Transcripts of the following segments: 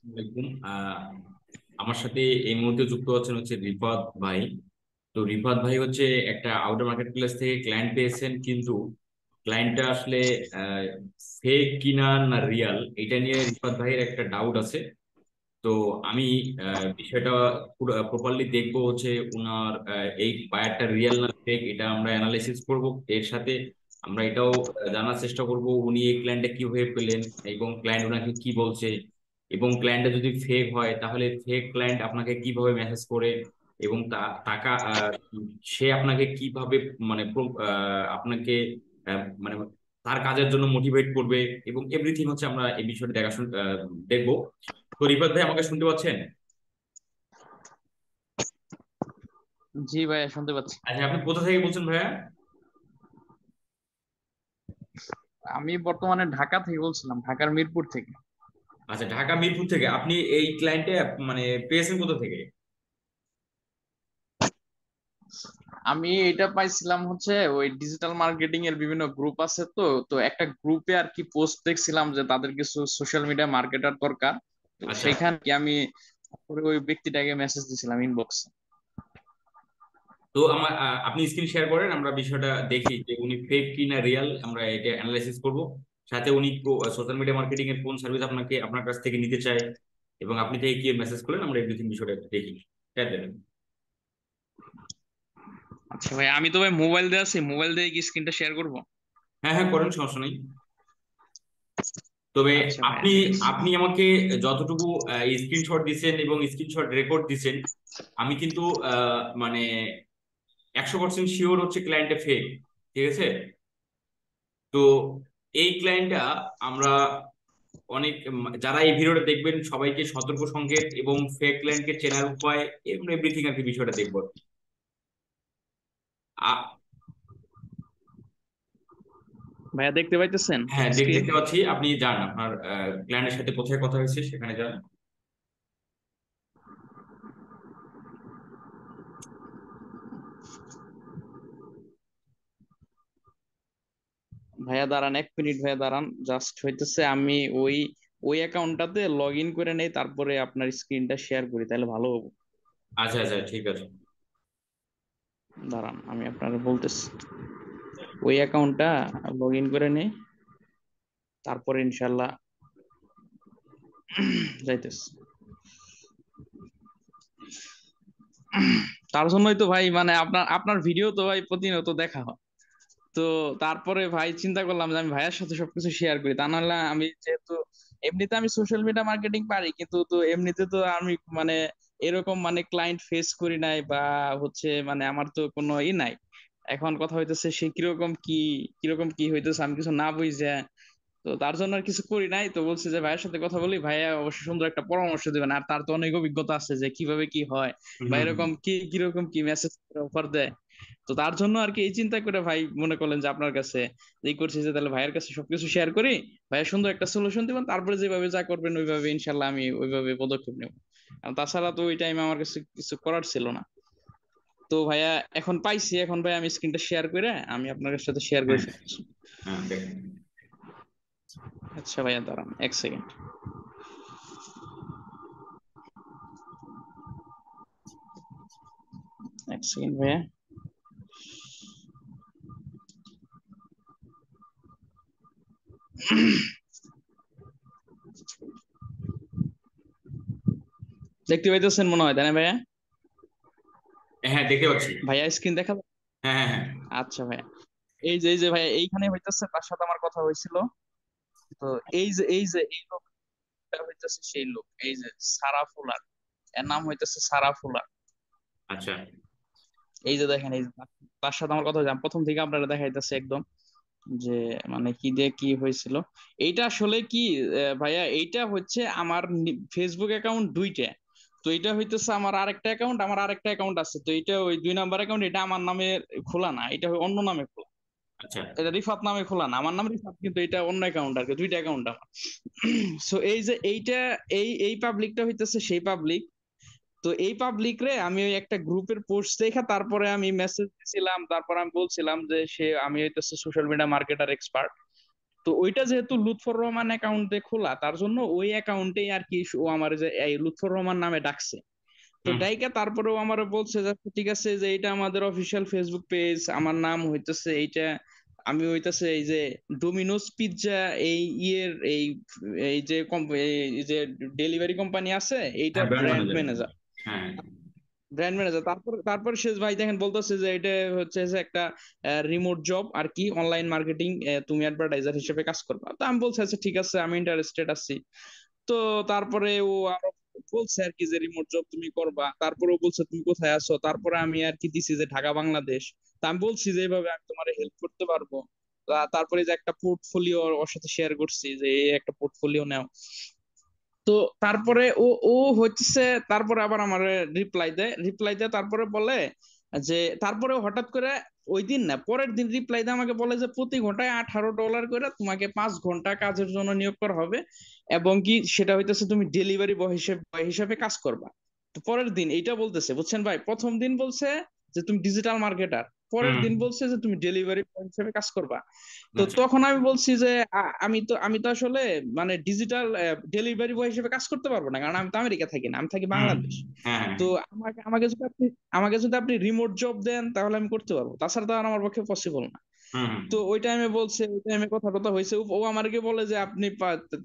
আসসালামাইকুম। আমার সাথে এই মুহূর্তে যুক্ত আছেন হচ্ছে রিফাত ভাই। তো রিফাত ভাই হচ্ছে একটা আউটার মার্কেট প্লেস থেকে ক্লায়েন্ট পেয়েছেন, কিন্তু ক্লায়েন্টটা আসলে ফেক কিনা না রিয়াল, এটা নিয়ে রিফাত ভাইয়ের একটা ডাউট আছে। তো আমি বিষয়টা পুরো প্রপারলি দেখবো হচ্ছে উনার এই বায়ারটা রিয়েল না ফেক, এটা আমরা অ্যানালাইসিস করব। এর সাথে আমরা এটাও জানার চেষ্টা করব উনি এই ক্লায়েন্টটা কিভাবে পেলেন এবং ক্লায়েন্ট ওনাকে কি বলছে। এবং ক্লায়েন্টটা যদি ফেক হয় তাহলে ফেক ক্লায়েন্ট আপনাকে কিভাবে মেসেজ করে এবং টাকা সে আপনাকে কিভাবে মানে আপনাকে মানে তার কাজের জন্য মোটিভেট করবে এবং এভরিথিং হচ্ছে আমরা এই বিষয়টা দেখাশোনা দেখবো। তো রিফাত ভাই আমাকে শুনতে পাচ্ছেন? জি ভাইয়া, শুনতে পাচ্ছি। আচ্ছা, আপনি কোথা থেকে বলছেন ভাইয়া? আমি বর্তমানে ঢাকা থেকে বলছিলাম, ঢাকার মিরপুর থেকে। আচ্ছা, ঢাকা মিরপুর থেকে। আপনি এই ক্লায়েন্টে মানে পেয়েছেন কোথা থেকে? আমি এটা পাইছিলাম হচ্ছে ওই ডিজিটাল মার্কেটিং এর বিভিন্ন গ্রুপ আছে, তো তো একটা গ্রুপে আর কি পোস্ট দেখছিলাম যে তাদের কিছু সোশ্যাল মিডিয়া মার্কেটার দরকার। তো আচ্ছা, সেখানে কি আমি পরে ওই ব্যক্তিটাকে মেসেজ দিছিলাম ইনবক্সে। তো আমার আপনি স্ক্রিন শেয়ার করেন, আমরা বিষয়টা দেখি যে উনি ফেক কি না রিয়েল, আমরা এটা অ্যানালাইসিস করব। সাথে উনি সোশ্যাল মিডিয়া মার্কেটিং এর কোন সার্ভিস আপনাকে আপনার কাছ থেকে নিতে চায় এবং আপনি থেকে কি মেসেজ করলেন, আমরা এভরিথিং বিষয়টা দেখি। শেয়ার দেবেন? আচ্ছা ভাই, আমি তো ভাই মোবাইল দিয়ে আছি, মোবাইল দিয়ে কি স্ক্রিনটা শেয়ার করব? হ্যাঁ হ্যাঁ, করেন, সমস্যা নেই। তবে আচ্ছা ভাইয়া, আপনি ঠিক আছে। আপনি আমাকে যতটুকু স্ক্রিনশট দিচ্ছেন এবং স্ক্রিনশট রেকর্ড দিচ্ছেন, আমি কিন্তু মানে 100% শিওর হচ্ছে ক্লায়েন্টটা ফেক। ঠিক আছে? তো এই ক্লায়েন্টটা আমরা অনেক যারা এই ভিডিওটা দেখবেন সবাইকে সতর্ক সংকেত এবং ফেক ক্লায়েন্টকে চেনার উপায় এবং এভরিথিং আর কি বিষয়টা দেখবো আর কি। ভাইয়া দেখতে পাইতেছেন হ্যাঁ, স্ক্রিন? দেখতে পাচ্ছি। আপনি যান আপনার ক্লায়েন্টের সাথে কোথায় কথা হয়েছে সেখানে যান। ভাইয়া দাঁড়ান, 1 মিনিট ভাইয়া দাঁড়ান, জাস্ট হইতেছে আমি ওই ওই অ্যাকাউন্টটাতে লগ ইন করে নেই, তারপরে আপনার স্ক্রিনটা শেয়ার করি, তাহলে ভালো হবে। আচ্ছা আচ্ছা, ঠিক আছে। দাঁড়ান, আমি আপনার বলতেছি। ওই অ্যাকাউন্টটা লগ ইন করে নেই, তারপরে ইনশাল্লাহ যাইতেছে। তার জন্যই তো ভাই, মানে আপনার আপনার ভিডিও তো ভাই প্রতিনিয়ত দেখা হয়। তো তারপরে ভাই চিন্তা করলাম যে আমি ভাইয়ের সাথে সবকিছু শেয়ার করি, তা নাহলে আমি যেহেতু এমনিতে আমি সোশ্যাল মিডিয়া মার্কেটিং পারি, কিন্তু তো এমনিতে তো আমি মানে এরকম মানে ক্লায়েন্ট ফেস করি নাই, বা হচ্ছে মানে আমার তো কোনো নাই। এখন কথা হইতেছে সে কিরকম কি, কিরকম কি হইতেছে আমি কিছু না বুঝে, তো তার জন্য আর কিছু করি নাই। তো বলছি যে ভাইয়ের সাথে কথা বলি, ভাইয়া অবশ্যই সুন্দর একটা পরামর্শ দিবেন, আর তার তো অনেক অভিজ্ঞতা আছে যে কিভাবে কি হয়, হুম বা হুম হুম। এরকম কি কিরকম কি মেসেজ অফার দেয়। তো তার জন্য আর কি এই চিন্তা করে ভাই মনে করলেন যে আপনার কাছে এই করছি, যে তাহলে ভাইয়ের কাছে সবকিছু শেয়ার করি, ভাইয়া সুন্দর একটা সলিউশন দিবেন, তারপরে যেভাবে যা করবেন ওইভাবে ইনশাল্লাহ আমি ওইভাবে পদক্ষেপ নেব। আর তাছাড়া তো ওই টাইমে আমার কাছে কিছু করার ছিল না। তো ভাইয়া এখন পাইছি, এখন ভাই আমি স্ক্রিনটা শেয়ার করে আমি আপনার সাথে শেয়ার করে হ্যাঁ ফেলছি। হ্যাঁ, দেখেন। আচ্ছা ভাইয়া দাঁড়ান 1 সেকেন্ড। 1 সেকেন্ড ভাইয়া। দেখতে পাইতেছেন মনে হয়, তাই না ভাইয়া? হ্যাঁ, দেখতে পাচ্ছি। ভাইয়া স্ক্রিন দেখা যায়? হ্যাঁ হ্যাঁ হ্যাঁ। আচ্ছা ভাইয়া, এই যে ভাইয়া এইখানে হইতেছে তার সাথে আমার কথা হয়েছিল। তো এই লোকটা হইতেছে সেই লোক, এই যে সারা ফুলার, এর নাম হইতেছে সারা ফুলার। আচ্ছা। এই যে দেখেন, এই যে তার সাথে আমার কথা হয়েছে, আমি প্রথম থেকে আপনারা দেখাইতেছে একদম যে মানে কি দিয়ে কি হয়েছিল। এইটা আসলে কি ভাইয়া, এইটা হচ্ছে আমার ফেসবুক অ্যাকাউন্ট দুইটা। তো এটা হইতেছে আমার আরেকটা অ্যাকাউন্ট, আমার আরেকটা অ্যাকাউন্ট আছে, তো এটা ওই 2 নাম্বার অ্যাকাউন্ট, এটা আমার নামে খোলা না, এটা অন্য নামে খোলা। আচ্ছা এটা রিফাত নামে খোলা না, আমার নাম রিফাত, কিন্তু এটা অন্য অ্যাকাউন্ট আর কি, দুইটা অ্যাকাউন্ট আমার। সো এই যে এইটা, এই পাবলিকটা হইতেছে সেই পাবলিক। তো এই পাবলিক রে আমি ওই একটা গ্রুপের পোস্ট দেখা, তারপরে আমি মেসেজ দিছিলাম, তারপর আমি বলছিলাম যে সে আমি হইতেছে সোশ্যাল মিডিয়া মার্কেটার এক্সপার্ট। তো ওইটা যেহেতু লুৎফর রহমান অ্যাকাউন্টে খোলা, তার জন্য ওই অ্যাকাউন্টেই আর কি ও আমার যে এই লুৎফর রহমান নামে ডাকছে। তো হুম। ডাইকা তারপরেও আমার বলছে যে আচ্ছা, ঠিক আছে, যে এটা আমাদের অফিসিয়াল ফেসবুক পেজ, আমার নাম হইতেছে এইটা, আমি হইতেছে এই যে ডোমিনোস পিৎজা এই ইয়ের এই এই যে এই যে ডেলিভারি কোম্পানি আছে হ্যাঁ, এইটার ব্র্যান্ড ব্র্যান্ড ম্যানেজার। ম্যানেজার। হ্যাঁ। ব্র্যান্ড ম্যানেজার তারপর শেষ ভাই দেখেন বলতেছে যে এটা হচ্ছে যে একটা রিমোট জব আর কি, অনলাইন মার্কেটিং, তুমি অ্যাডভার্টাইজার হিসেবে কাজ করবা। তো আমি বলছি আচ্ছা ঠিক আছে, আমি ইন্টারেস্টেড আছি। তো তারপরে ও আরো বলছে আর কি যে রিমোট জব তুমি করবা, তারপরে ও বলছে তুমি কোথায় আছো, তারপরে আমি আর কি দিছি যে ঢাকা বাংলাদেশ। তা আমি বলছি যে এইভাবে আমি তোমার হেল্প করতে পারবো। তারপরে যে একটা পোর্টফোলিও ওর সাথে শেয়ার করছি যে এই একটা পোর্টফোলিও নাও। তো তারপরে ও হচ্ছে, তারপরে আবার আমার রিপ্লাই দেয় তারপরে বলে যে, তারপরে হঠাৎ করে ওই দিন না পরের দিন রিপ্লাই দিয়ে আমাকে বলে যে প্রতি ঘন্টায় $18 করে তোমাকে 5 ঘন্টা কাজের জন্য নিয়োগ করা হবে, এবং কি সেটা হইতেছে তুমি ডেলিভারি বয় হিসেবে কাজ করবা। তো পরের দিন এইটা বলতেছে, বুঝছেন ভাই, প্রথম দিন বলছে যে তুমি ডিজিটাল মার্কেটার, পরের হুম। দিন বলছে যে তুমি ডেলিভারি বয় হিসেবে কাজ করবা। তো আচ্ছা। তখন আমি বলছি যে আমি তো আসলে মানে ডিজিটাল ডেলিভারি বয় হিসেবে কাজ করতে পারবো না, কারণ আমি তো আমেরিকা থাকি না, আমি থাকি হুম। বাংলাদেশ। হ্যাঁ, হ্যাঁ। তো আমাকে যদি আপনি রিমোট জব দেন তাহলে আমি করতে পারবো, তাছাড়া তো আর আমার পক্ষে পসিবল না। হুম। হুম। তো ওই টাইমে কথা টথা হয়েছে, ও আমাকে বলে যে আপনি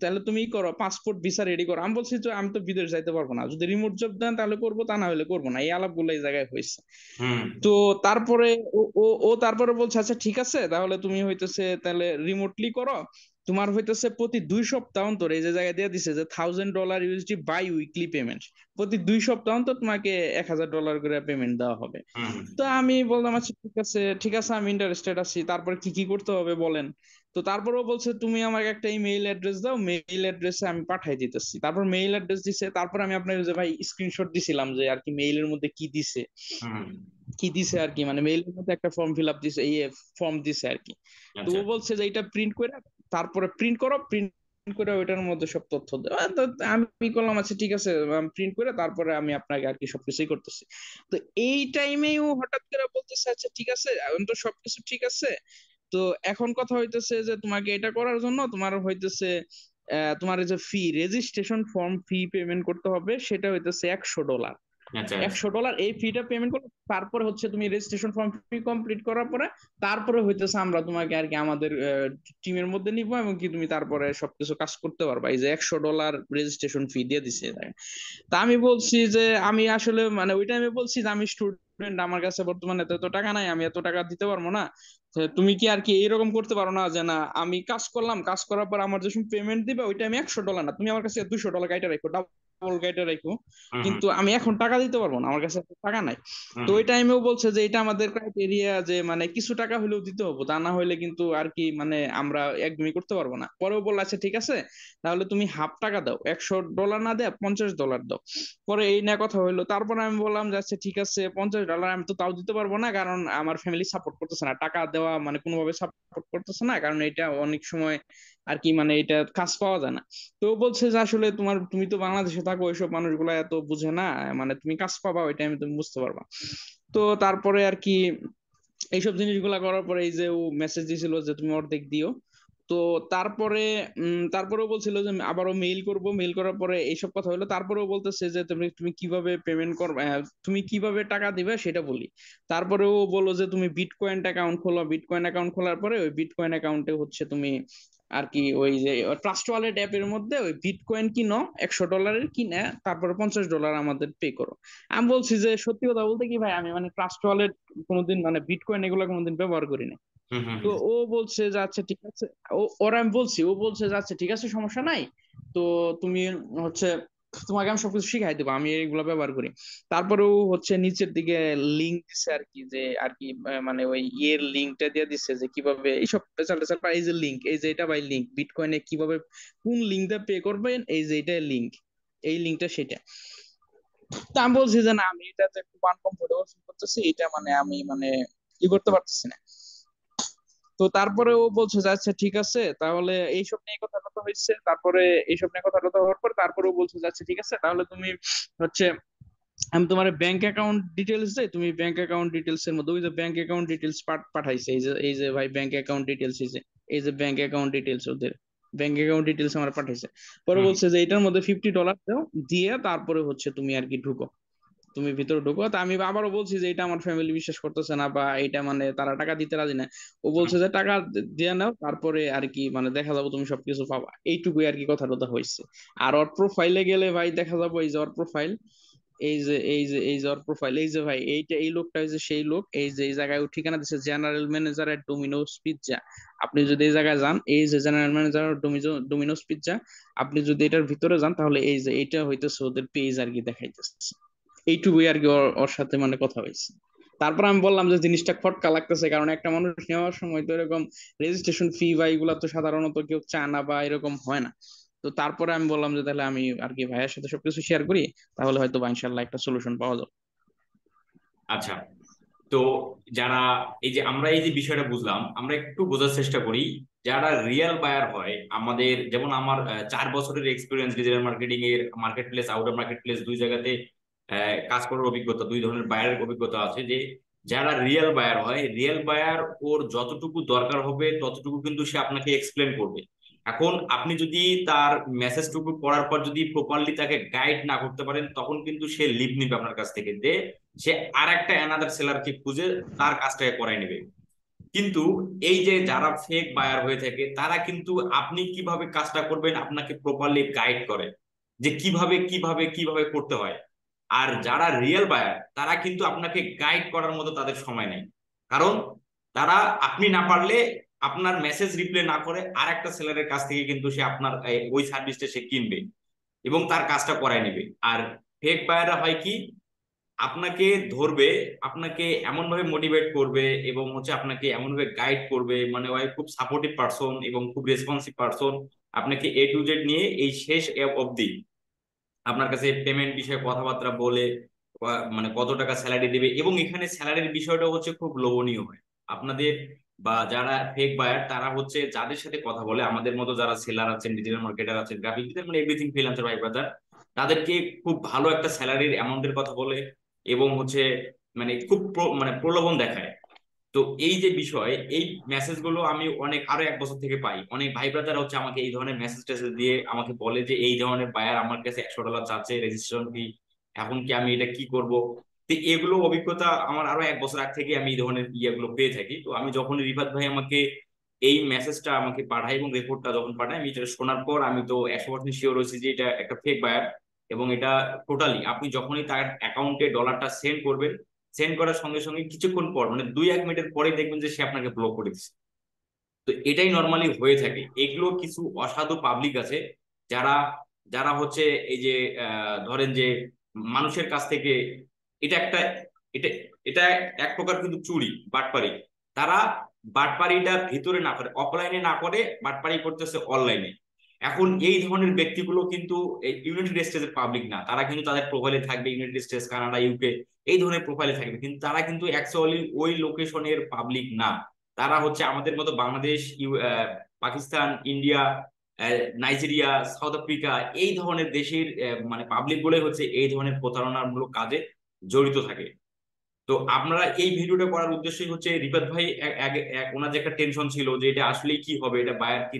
তাহলে তুমি করো, পাসপোর্ট ভিসা রেডি করো। আমি বলছি তো আমি তো বিদেশ যাইতে পারবো না, যদি রিমোট জব দেন তাহলে করবো, তা না হলে করবো না। এই আলাপগুলো এই জায়গায় হয়েছে। হুম। তো তারপরে ও ও ও তারপরে বলছে আচ্ছা ঠিক আছে, তাহলে তুমি হইতেছে তাহলে রিমোটলি করো। তোমার হইতেছে প্রতি 2 সপ্তাহ অন্তর, এই যে জায়গায় দিয়ে দিছে যে $1000 বাই উইকলি পেমেন্ট, প্রতি 2 সপ্তাহ অন্তর তোমাকে $1000 করে পেমেন্ট দেওয়া হবে। হুম। তো আমি বললাম আচ্ছা ঠিক আছে, ঠিক আছে, আমি ইন্টারেস্টেড আছি, তারপরে কি কি করতে হবে বলেন। তো তারপরেও বলছে তুমি আমাকে একটা ইমেইল অ্যাড্রেস দাও, মেইল অ্যাড্রেসে আমি পাঠাই দিতেছি। তারপর মেইল অ্যাড্রেস দিছে, তারপর আমি আপনার যে ভাই স্ক্রিনশট দিছিলাম যে আর কি মেইলের মধ্যে কি দিছে, হুম। কি দিছে আর কি, মানে মেইলের মধ্যে একটা ফর্ম ফিল আপ দিছে, এই ফর্ম দিছে আর কি। তো আচ্ছা। ও বলছে যে এটা প্রিন্ট করে, তারপরে প্রিন্ট করো, প্রিন্ট করে ওইটার মধ্যে সব তথ্য দাও। তো আমি করলাম আচ্ছা ঠিক আছে, প্রিন্ট করে তারপরে আমি আপনাকে আর কি সবকিছুই করতেছি। তো এই টাইমেই ও হঠাৎ করে বলতেছে আচ্ছা ঠিক আছে, এখন তো সবকিছু ঠিক আছে, তো এখন কথা হইতেছে যে তোমাকে এটা করার জন্য তোমার হইতেছে তোমার এই যে ফি, রেজিস্ট্রেশন ফর্ম ফি পেমেন্ট করতে হবে, সেটা হইতেছে $100। আচ্ছা। আচ্ছা। $100 এই ফিটা পেমেন্ট করলে তারপরে হচ্ছে তুমি রেজিস্ট্রেশন ফর্ম ফি কমপ্লিট করার পরে তারপরে হইতেছে আমরা তোমাকে আর কি আমাদের টিমের মধ্যে নিবো, এবং কি তুমি তারপরে সবকিছু কাজ করতে পারবা। এই যে $100 রেজিস্ট্রেশন ফি দিয়ে দিছে। তা আমি বলছি যে আমি আসলে মানে ওই টাইমে বলছি যে আমি স্টুডেন্ট, আমার কাছে বর্তমানে এত এত টাকা নাই, আমি এত টাকা দিতে পারবো না। তো তুমি কি আর কি এরকম করতে পারো না যে না আমি কাজ করলাম, কাজ করার পর আমার যে পেমেন্ট দিবে ওইটা আমি $100 না, তুমি আমার কাছে $200 গাইটা রাখো, ডাবল গাইটা রাখো, হুম। হুম। কিন্তু আমি এখন টাকা দিতে পারবো না, আমার কাছে এত টাকা নাই। তো হুম। ওই টাইমেও বলছে যে এটা আমাদের ক্রাইটেরিয়া, যে মানে কিছু টাকা হলেও দিতে হবে, তা না হলে কিন্তু আর কি মানে আমরা একদমই করতে পারবো না। পরেও বলল আচ্ছা ঠিক আছে, তাহলে তুমি হাফ টাকা দাও, $100 না দেয় $50 দাও। পরে এই নিয়ে কথা হইলো, তারপরে আমি বললাম যে আচ্ছা ঠিক আছে, $50 আমি তো তাও দিতে পারবো না, কারণ আমার ফ্যামিলি সাপোর্ট করতেছে না, টাকা দেওয়া মানে কোনোভাবে সাপোর্ট করতেছে না, কারণ এটা অনেক সময় আর কি মানে এটা কাজ পাওয়া যায় না। তো ও বলছে যে আসলে তুমি তো বাংলাদেশে থাকো, ওইসব মানুষগুলা এত বুঝে না, মানে তুমি কাজ পাবা ওই টাইমে তুমি বুঝতে পারবা। তো তারপরে আর কি এইসব জিনিসগুলা করার পরে এই যে ও মেসেজ দিছিল যে তুমি অর্ধেক দিও। তো তারপরে তারপরেও বলছিল যে আবারও মেইল করব, মেইল করার পরে এইসব কথা হলো, তারপরেও বলতেছে যে তুমি তুমি কিভাবে পেমেন্ট করবে, তুমি কিভাবে টাকা দিবে সেটা বলি। তারপরেও বললো যে তুমি বিটকয়েন অ্যাকাউন্ট খোলো, বিটকয়েন অ্যাকাউন্ট খোলার পরে ওই বিটকয়েন অ্যাকাউন্টে হচ্ছে তুমি আর কি ওই যে ট্রাস্ট ওয়ালেট অ্যাপের মধ্যে ওই বিটকয়েন কিনো, $100 কিনে তারপরে $50 আমাদের পে করো। আমি বলছি যে সত্যি কথা বলতে কি ভাই, আমি মানে ট্রাস্ট ওয়ালেট কোনোদিন মানে বিটকয়েন এগুলো কোনোদিন ব্যবহার করি না। হুম। হুম। তো ও বলছে যে আচ্ছা ঠিক আছে, ওরা আমি বলছি, ও বলছে যে আচ্ছা ঠিক আছে সমস্যা নাই। তো তুমি হচ্ছে তোমাকে আমি সবকিছু শিখাই দেবো, আমি এগুলো ব্যবহার করি। তারপরেও হচ্ছে নিচের দিকে লিঙ্ক দিছে আর কি, যে আর কি মানে ওই ইয়ের লিঙ্কটা দিয়ে দিচ্ছে যে কিভাবে এইসব পেছাল টেছাল এই যে লিঙ্ক, এই যে এটা ভাই লিঙ্ক বিটকয়েনে কিভাবে কোন লিঙ্কটা পে করবেন, এই যে এটা লিঙ্ক, এই লিঙ্কটা সেটা। তা আমি বলছি যে না আমি এটাতে একটু আনকমফোর্টেবল ফিল করতেছি, এটা মানে আমি মানে কি করতে পারতেছি না। তো তারপরে ও বলছে যে আচ্ছা ঠিক আছে, তাহলে এইসব নিয়ে কথা কথা হয়েছে, তারপরে এইসব নিয়ে কথা কথা হওয়ার পর তারপরে ও বলছে যে আচ্ছা ঠিক আছে, তাহলে তুমি হচ্ছে আমি তোমার ব্যাংক অ্যাকাউন্ট ডিটেলস দেই, তুমি ব্যাংক অ্যাকাউন্ট ডিটেলস এর মধ্যে ওই যে ব্যাংক অ্যাকাউন্ট ডিটেলস পাঠাইছে, এই যে ভাই ব্যাংক অ্যাকাউন্ট ডিটেলস এই যে। এই যে ব্যাংক অ্যাকাউন্ট ডিটেলস, ওদের ব্যাংক অ্যাকাউন্ট ডিটেলস আমার পাঠাইছে। পরে হুম। বলছে যে এটার মধ্যে $50 দাও, দিয়ে তারপরে হচ্ছে তুমি আর কি ঢুকো, তুমি ভিতরে ঢুকো। তা আমি আবারও বলছি যে এটা আমার ফ্যামিলি বিশ্বাস করতেছে না, বা এটা মানে তারা টাকা দিতে রাজি না। ও হুম। বলছে যে টাকা দিয়ে নাও, তারপরে আর কি মানে দেখা যাবো, তুমি সবকিছু পাবা, এইটুকুই আর কি কথা টথা হয়েছে। আর ওর প্রোফাইলে গেলে ভাই দেখা যাবো, এই যে ওর প্রোফাইল, এই যে ওর প্রোফাইল, এই যে ভাই এইটা, এই লোকটা হচ্ছে সেই লোক, এই যে এই জায়গায় ও ঠিকানা দিচ্ছে জেনারেল ম্যানেজার এট ডোমিনোস পিৎজা। আপনি যদি এই জায়গায় যান, এই যে জেনারেল ম্যানেজার ডোমিনোস পিৎজা, আপনি যদি এটার ভিতরে যান, তাহলে এই যে এইটা হইতেছে ওদের পেজ আর কি দেখাইতেছে। এইটুকুই আর কি ওর ওর সাথে মানে কথা হয়েছে। তারপর আমি বললাম যে জিনিসটা খটকা লাগতেছে, কারণ একটা মানুষ নেওয়ার সময় তো এরকম রেজিস্ট্রেশন ফি বা এগুলা তো সাধারণত কেউ চায় না বা এরকম হয় না। তো তারপরে আমি বললাম যে তাহলে আমি আর কি ভাইয়ের সাথে সবকিছু শেয়ার করি, তাহলে হয়তো বা ইনশাল্লাহ একটা সলিউশন পাওয়া যাবে। আচ্ছা, তো যারা এই যে আমরা এই যে বিষয়টা বুঝলাম, আমরা একটু বোঝার চেষ্টা করি। যারা রিয়েল বায়ার হয়, আমাদের যেমন আমার 4 বছরের এক্সপিরিয়েন্স ডিজিটাল মার্কেটিং এর, market place outer market place দুই জায়গাতে কাজ করার অভিজ্ঞতা, দুই ধরনের বায়ারের অভিজ্ঞতা আছে। যে যারা রিয়েল বায়ার হয়, রিয়েল বায়ার ওর যতটুকু দরকার হবে ততটুকু কিন্তু সে আপনাকে এক্সপ্লেন করবে। এখন আপনি যদি তার মেসেজটুকু পড়ার পর যদি প্রপারলি তাকে গাইড না করতে পারেন, তখন কিন্তু সে লিভ নিবে আপনার কাছ থেকে, যে সে আর একটা অ্যানাদার সেলারকে খুঁজে তার কাজটাকে করাই নেবে। কিন্তু এই যে যারা ফেক বায়ার হয়ে থাকে, তারা কিন্তু আপনি কিভাবে কাজটা করবেন আপনাকে প্রপারলি গাইড করে, যে কিভাবে কিভাবে কিভাবে করতে হয়। আর যারা রিয়েল বায়ার, তারা কিন্তু আপনাকে গাইড করার মতো তাদের সময় নেই। কারণ তারা, আপনি না পারলে, আপনার মেসেজ রিপ্লাই না করে আর একটা সেলারের কাছ থেকে কিন্তু সে আপনার ওই সার্ভিসটা সে কিনবে এবং তার কাজটা করায় নেবে। আর ফেক বায়াররা হয় কি, আপনাকে ধরবে, আপনাকে এমন ভাবে মোটিভেট করবে এবং হচ্ছে আপনাকে এমন ভাবে গাইড করবে, মানে ওই খুব সাপোর্টিভ পারসন এবং খুব রেসপন্সিভ পারসন, আপনাকে এ টু জেড নিয়ে এই শেষ অবধি আপনার কাছে পেমেন্ট বিষয়ে কথাবার্তা বলে মানে কত টাকা স্যালারি দিবে। এবং এখানে স্যালারির বিষয়টা হচ্ছে খুব লোভনীয় হয় আপনাদের, বা যারা ফেক বায়ার তারা হচ্ছে যাদের সাথে কথা বলে, আমাদের মতো যারা সেলার আছেন, ডিজিটাল মার্কেটার আছেন, গ্রাফিক ডিজাইন, মানে এভরিথিং ফ্রিল্যান্সার ভাই ব্রাদার, তাদেরকে খুব ভালো একটা স্যালারির অ্যামাউন্টের কথা বলে এবং হচ্ছে মানে খুব মানে প্রলোভন দেখায়। তো এই যে বিষয়, এই মেসেজ গুলো আমি অনেক আরো 1 বছর থেকে পাই। অনেক ভাই ব্রাদার হচ্ছে আমাকে এই ধরনের মেসেজ টেসেজ দিয়ে আমাকে বলে যে এই ধরনের বায়ার আমার কাছে $100 চাচ্ছে রেজিস্ট্রেশন ফি, এখন কি আমি এটা কি করব। তো এগুলো অভিজ্ঞতা আমার আরো 1 বছর আগ থেকে আমি এই ধরনের ইয়েগুলো পেয়ে থাকি। তো আমি যখন রিফাত ভাই আমাকে এই মেসেজটা আমাকে পাঠাই এবং রিপোর্টটা যখন পাঠাই, আমি এটা শোনার পর আমি তো 100% শিওর হয়েছি যে এটা একটা ফেক বায়ার। এবং এটা টোটালি, আপনি যখনই তার অ্যাকাউন্টে ডলারটা সেন্ড করবেন, সেন্ড করার সঙ্গে সঙ্গে কিছুক্ষণ পর, মানে 2-1 মিনিটের পরেই দেখবেন যে সে আপনাকে ব্লক করে দিচ্ছে। তো এটাই নর্মালি হয়ে থাকে। এগুলো কিছু অসাধু পাবলিক আছে, যারা যারা হচ্ছে এই যে ধরেন যে মানুষের কাছ থেকে, এটা একটা, এটা এটা এক প্রকার কিন্তু চুরি, বাটপারি। তারা বাটপারিটা ভিতরে না করে, অফলাইনে না করে, বাটপারি করতেছে অনলাইনে। এখন এই ধরনের ব্যক্তিগুলো কিন্তু ইউনাইটেড স্টেটসের পাবলিক না, তারা কিন্তু তাদের প্রোফাইলে থাকবে ইউনাইটেড স্টেটস, কানাডা, ইউকে, এই ধরনের প্রোফাইলে থাকবে, কিন্তু তারা কিন্তু অ্যাকচুয়ালি ওই লোকেশনের পাবলিক না। তারা হচ্ছে আমাদের মতো Bangladesh, Pakistan, India, Nigeria, south Africa, এই ধরনের দেশের মানে পাবলিক গুলোই হচ্ছে এই ধরনের প্রতারণামূলক কাজে জড়িত থাকে। তো আপনারা এই ভিডিওটা করার উদ্দেশ্যই হচ্ছে রিপাত ভাই ওনার যে একটা টেনশন ছিল যে এটা আসলে কি হবে, এটা বায়ার কি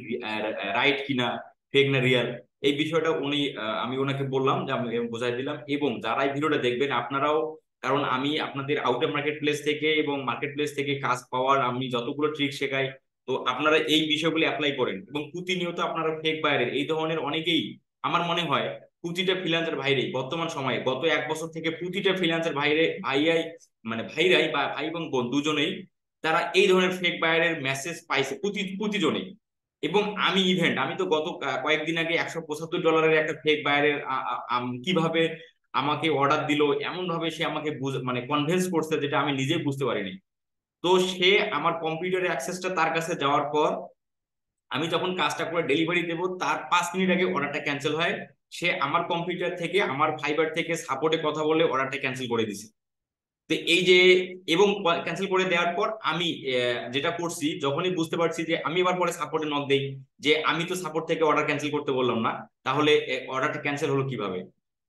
রাইট কিনা, ফেক না রিয়াল, এই বিষয়টা উনি আমি ওনাকে বললাম, যে আমি বোঝাই দিলাম। এবং যারা এই ভিডিওটা দেখবেন আপনারাও, কারণ আমি আপনাদের আউটার মার্কেট প্লেস থেকে এবং মার্কেট প্লেস থেকে কাজ পাওয়ার আমি যতগুলো ট্রিক শেখাই, তো আপনারা এই বিষয়গুলো অ্যাপ্লাই করেন। এবং প্রতিনিয়ত আপনারা ফেক বায়ারের এই ধরনের অনেকেই, আমার মনে হয় প্রতিটা ফ্রিল্যান্সার ভাইরে বর্তমান সময়ে গত 1 বছর থেকে প্রতিটা ফ্রিল্যান্সার ভাইরে ভাইয়াই, মানে ভাইরাই বা ভাই এবং বোন দুজনেই, তারা এই ধরনের ফেক বায়ারের মেসেজ পাইছে প্রতিজনেই। এবং আমি ইভেন্ট, আমি তো গত কয়েকদিন আগে $175 একটা ফেক বায়ারের কিভাবে আমাকে অর্ডার দিল, এমন ভাবে সে আমাকে মানে কনভিন্স করছে যেটা আমি নিজে বুঝতে পারিনি। তো সে আমার কম্পিউটারের অ্যাক্সেসটা তার কাছে যাওয়ার পর, আমি যখন কাজটা করে ডেলিভারি দেবো তার 5 মিনিট আগে অর্ডারটা ক্যান্সেল হয়। সে আমার কম্পিউটার থেকে, আমার ফাইবার থেকে সাপোর্টে কথা বলে অর্ডারটা ক্যান্সেল করে দিছে। তো এই যে, এবং ক্যান্সেল করে দেওয়ার পর আমি যেটা করছি, যখনই বুঝতে পারছি যে, আমি এবার পরে সাপোর্টে নক দেই যে আমি তো সাপোর্ট থেকে অর্ডার ক্যান্সেল করতে বললাম না, তাহলে অর্ডারটা ক্যান্সেল হলো কিভাবে।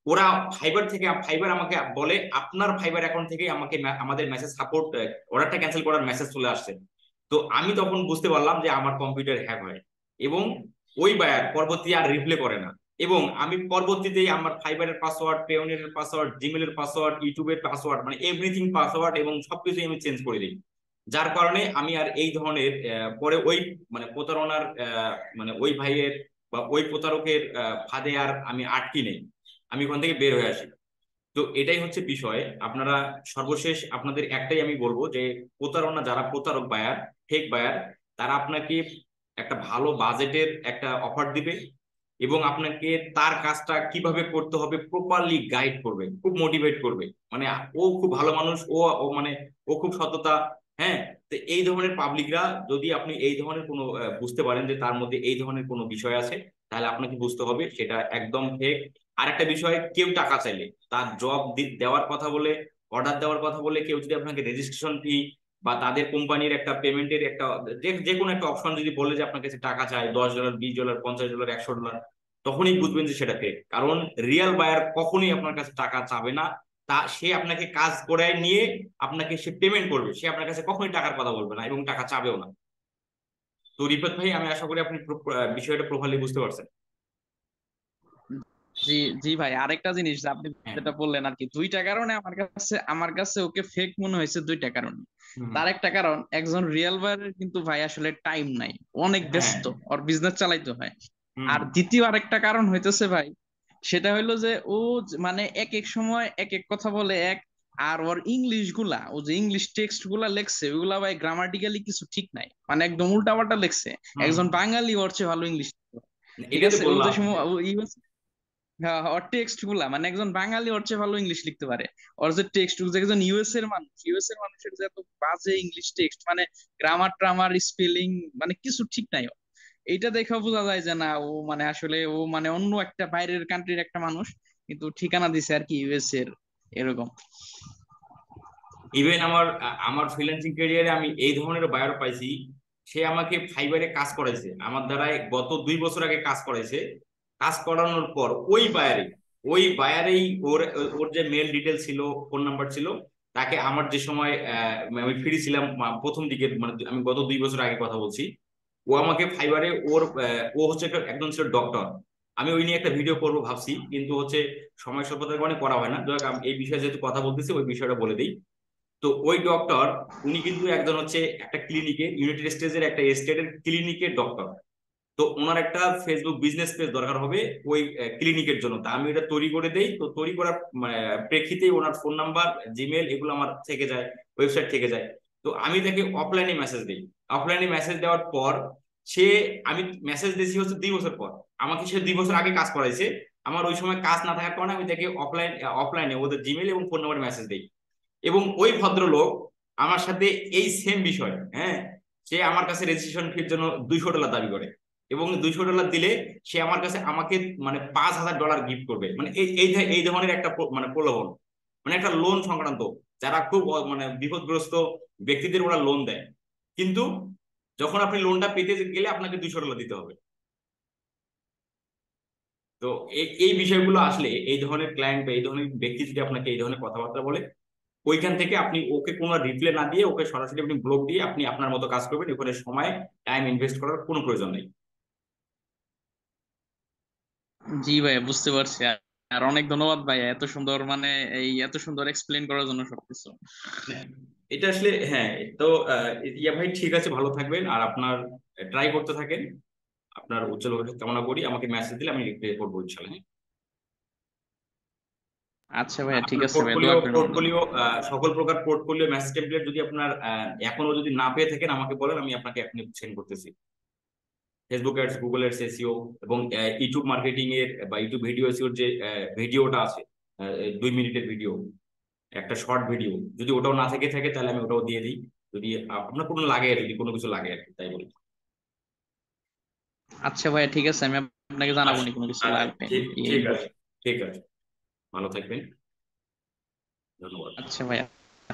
ওরা ফাইবার থেকে, ফাইবার আমাকে বলে আপনার ফাইবার অ্যাকাউন্ট থেকে আমাকে আমাদের মেসেজ সাপোর্ট, অর্ডারটা ক্যান্সেল করার মেসেজ চলে আসছে। তো আমি তখন বুঝতে পারলাম যে আমার কম্পিউটার হ্যাক হয়, এবং ওই বায়ার পরবর্তী আর রিপ্লে করে না। এবং আমি পরবর্তীতেই আমার ফাইবারের পাসওয়ার্ড, পেওনিয়ারের পাসওয়ার্ড, জিমেলের পাসওয়ার্ড, ইউটিউবের পাসওয়ার্ড, মানে এভরিথিং পাসওয়ার্ড এবং সবকিছু আমি চেঞ্জ করে দিই। যার কারণে আমি আর এই ধরনের পরে ওই মানে প্রতারণার মানে ওই ভাইয়ের বা ওই প্রতারকের ফাঁদে আর আমি আটকি নেই, আমি ওখান থেকে বের হয়ে আসি। তো এটাই হচ্ছে বিষয়। আপনারা সর্বশেষ আপনাদের একটাই আমি বলবো যে প্রতারণা, যারা প্রতারক বায়ার, ফেক বায়ার, তারা আপনাকে একটা ভালো বাজেটের একটা অফার দিবে এবং আপনাকে তার কাজটা কিভাবে করতে হবে প্রপারলি গাইড করবে, খুব মোটিভেট করবে। মানে ও খুব ভালো মানুষ, ও ও মানে ও খুব সততা। হ্যাঁ, তো এই ধরনের পাবলিকরা, যদি আপনি এই ধরনের কোনো বুঝতে পারেন যে তার মধ্যে এই ধরনের কোনো বিষয় আছে, তাহলে আপনাকে বুঝতে হবে সেটা একদম ফেক। আর একটা বিষয়, কেউ টাকা চাইলে, তার জব দেওয়ার কথা বলে, অর্ডার দেওয়ার কথা বলে, কেউ যদি আপনাকে রেজিস্ট্রেশন ফি বা তাদের কোম্পানির একটা পেমেন্টের একটা যে যে কোনো একটা অপশন যদি বলে যে আপনার কাছে টাকা চায় $10, $20, $50, $100, তখনই বুঝবেন যে সেটা ফেক। কারণ রিয়েল বায়ার কখনোই আপনার কাছে টাকা চাবে না। তা সে আপনাকে কাজ করায় নিয়ে আপনাকে সে পেমেন্ট করবে, সে আপনার কাছে কখনোই টাকার কথা বলবে না এবং টাকা চাবেও না। তো রিপোর্ট ভাই, আমি আশা করি আপনি বিষয়টা প্রপারলি বুঝতে পারছেন। জি, জি ভাই, আরেকটা জিনিস যে আপনি হ্যাঁ। যেটা বললেন আর কি, দুইটা কারণে আমার কাছে ওকে ফেক মনে হয়েছে, দুইটা কারণে। হুম। তার একটা কারণ, একজন রিয়েল ভাইয়ের কিন্তু ভাই আসলে টাইম নাই, অনেক হ্যাঁ। ব্যস্ত, ওর বিজনেস চালাইতে হয়। হুম। আর দ্বিতীয় আরেকটা কারণ হইতেছে ভাই, সেটা হইলো যে ও মানে এক এক সময় এক এক কথা বলে এক, আর ওর ইংলিশ গুলা, ও যে ইংলিশ টেক্সট গুলা লেখছে ওগুলা ভাই গ্রামাটিক্যালি কিছু ঠিক নাই, মানে একদম উল্টাপাল্টা লেখছে। হুম। একজন বাঙালি ওর চেয়ে ভালো ইংলিশ, ঠিক এটাই তো আছে, ও যে বললাম সময় যে হ্যাঁ হ্যাঁ, ওর টেক্সট গুলা মানে একজন বাঙালি ওর চেয়ে ভালো ইংলিশ লিখতে পারে। ওর যে টেক্সট, যে একজন ইউএস এর মানুষ, ইউএস এর মানুষের যে এত বাজে ইংলিশ টেক্সট, মানে গ্রামার ট্রামার স্পেলিং মানে কিছু ঠিক নাই ওর। এইটা দেখে বোঝা যায় যে না, ও মানে আসলে ও মানে অন্য একটা বাইরের কান্ট্রির একটা মানুষ, কিন্তু ঠিকানা দিছে আর কি ইউএস এর, এরকম। ইভেন আমার আমার ফ্রিল্যান্সিং ক্যারিয়ারে আমি এই ধরনের বায়ার পাইছি। সে আমাকে ফাইবারে কাজ করাইছে, আমার দ্বারাই গত 2 বছর আগে কাজ করাইছে। কাজ করানোর পর ওই বায়ারেই ওর ওর যে মেল ডিটেল ছিল, ফোন নাম্বার ছিল, তাকে আমার যে সময় আমি ফ্রি ছিলাম প্রথম দিকে, মানে আমি গত 2 বছর আগে কথা বলছি, ও আমাকে ফাইবারে ওর ও হচ্ছে একজন ছিল ডক্টর। আমি ওই নিয়ে একটা ভিডিও করবো ভাবছি, কিন্তু হচ্ছে সময় স্বল্পতার কারণে করা হয় না। যাই হোক, আমি এই বিষয়ে যেহেতু কথা বলতেছি ওই বিষয়টা বলে দিই। তো ওই ডক্টর, উনি কিন্তু একজন হচ্ছে একটা ক্লিনিকে, ইউনাইটেড স্টেটসের একটা স্টেটের ক্লিনিকের ডক্টর। তো ওনার একটা ফেসবুক বিজনেস পেজ দরকার হবে ওই ক্লিনিকের জন্য। তা আমি এটা তৈরি করে দেই। তো তৈরি করার প্রেক্ষিতেই ওনার ফোন নাম্বার, জিমেল এগুলো আমার থেকে যায়, ওয়েবসাইট থেকে যায়। তো আমি তাকে অফলাইনে মেসেজ দিই। অফলাইনে মেসেজ দেওয়ার পর সে, আমি মেসেজ দিয়েছি হচ্ছে 2 বছর পর, আমাকে সে 2 বছর আগে কাজ করাইছে। আমার ওই সময় কাজ না থাকার কারণে আমি তাকে অফলাইনে ওদের জিমেল এবং ফোন নাম্বারে মেসেজ দিই। এবং ওই ভদ্রলোক আমার সাথে এই সেম বিষয়, হ্যাঁ, সে আমার কাছে রেজিস্ট্রেশন ফির জন্য $200 দাবি করে। এবং $200 দিলে সে আমার কাছে আমাকে মানে $5,000 গিফট করবে। মানে এই ধরনের একটা মানে প্রলোভন, মানে একটা লোন সংক্রান্ত। যারা খুব মানে বিপদগ্রস্ত ব্যক্তিদের ওরা লোন দেয়, কিন্তু যখন আপনি লোনটা পেতে গেলে আপনাকে $200 দিতে হবে। তো এই বিষয়গুলো আসলে, এই ধরনের ক্লায়েন্ট বা এই ধরনের ব্যক্তি যদি আপনাকে এই ধরনের কথাবার্তা বলে, ওইখান থেকে আপনি ওকে কোনো রিপ্লাই না দিয়ে ওকে সরাসরি আপনি ব্লক দিয়ে আপনি আপনার মতো কাজ করবেন। ওখানে সময়, টাইম ইনভেস্ট করার কোনো প্রয়োজন নেই। জি ভাই, বুঝতে পারছি। আর আর অনেক ধন্যবাদ ভাই, এত সুন্দর মানে এই এত সুন্দর এক্সপ্লেন করার জন্য সবকিছু। হ্যাঁ, এটা আসলে হ্যাঁ। তো ইয়া ভাই, ঠিক আছে, ভালো থাকবেন আর আপনার ট্রাই করতে থাকেন। আপনার উজ্জ্বল ভবিষ্যৎ কামনা করি। আমাকে মেসেজ দিলে আমি রিপ্লাই করবো ইনশাল্লাহ। হ্যাঁ। আচ্ছা ভাইয়া, ঠিক আপনার আছে ভাইয়া, পোর্টফোলিও দোয়া করেন আমার জন্য। পোর্টফোলিও সকল প্রকার পোর্টফোলিও মেসেজ টেমপ্লেট যদি আপনার এখনো যদি না পেয়ে থাকেন আমাকে বলেন, আমি আপনাকে এখনই সেন্ড করতেছি। Facebook ads, Google ads SEO এবং ইউটিউব মার্কেটিং এর বা ইউটিউব ভিডিও এসইওর যে ভিডিওটা আছে, 2 মিনিটের ভিডিও, একটা শর্ট ভিডিও, যদি ওটাও না থেকে থাকে তাহলে আমি ওটাও দিয়ে দিই। যদি আপনার কোনো লাগে, যদি কোনো কিছু লাগে আর কি, তাই বলি। আচ্ছা ভাইয়া, ঠিক আছে, আমি আপনাকে জানাবো আচ্ছা। নি কোনো কিছু আচ্ছা, লাগবে ঠিক এই ঠিক আছে। বিষয়ে। ঠিক আছে। ভালো থাকবেন। ধন্যবাদ। আচ্ছা ভাইয়া।